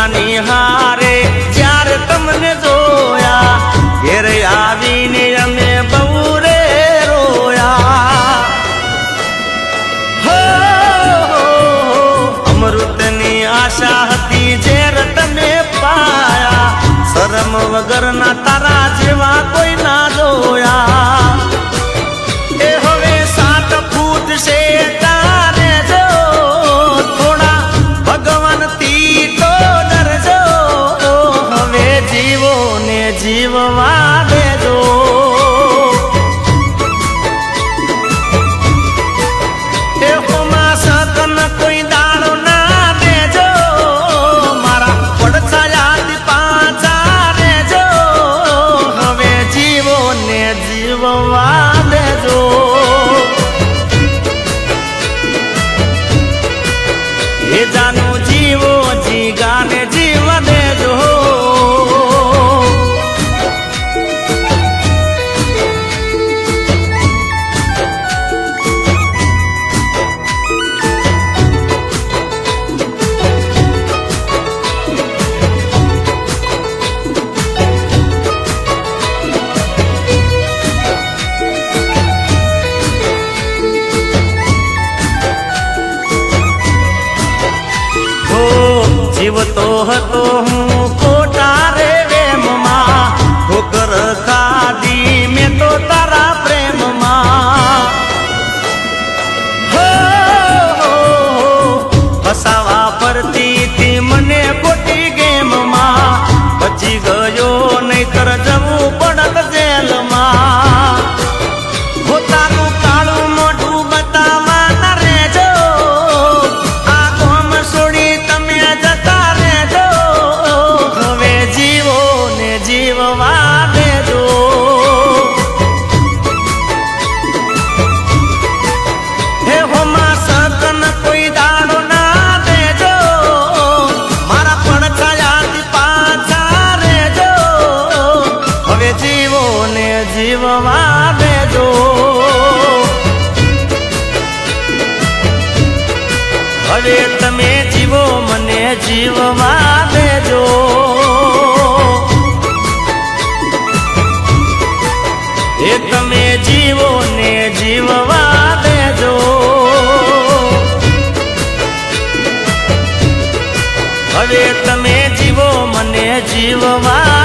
નાની હારે જ્યારે તમને જોયા ઘેર આવીને અમે બહુ રે રોયા હો અમૃતની આશા હતી ઝેર તમે પાયા શરમ વગરના તારા જેવા કોઈ ના જોયા એ હવે 7 ફૂટ છે તારે જો થોડા ભગવાનથી તો ડરજો હવે જીવો ને જીવવા દેજો એ હોમાં સતન કોઈ દાડો ના દેજો મારા પડછાયાથી પાછા રેજો હવે જીવો ને જીવવા દેજો એ જાનો જીવો જીગાને જીવ દેજો જીવતો હતો હું ખોટા રે વેમમાં ઠોકર ખાધી મેં તો તારા પ્રેમમાં હો ફસાવા ફરતી હતી મને ખોટી ગેમમાં બચી ગયો નહીતર જવું પડત જેલમાં પોતાનું કાળું મોઢું બતાવવા ના રેજો આ કોમ છોડી તમે જતા રેજો હવે જીવો ને જીવવા દેજો હે હોમાં સતન કોઈ દાડો ના દેજો મારા પડછાયાથી પાછા રેજો હવે જીવો ને જીવવા દેજો હવે તમે જીવો મને જીવવા દેજો એ તમે જીવો ને જીવવા દેજો હવે તમે જીવો મને જીવવા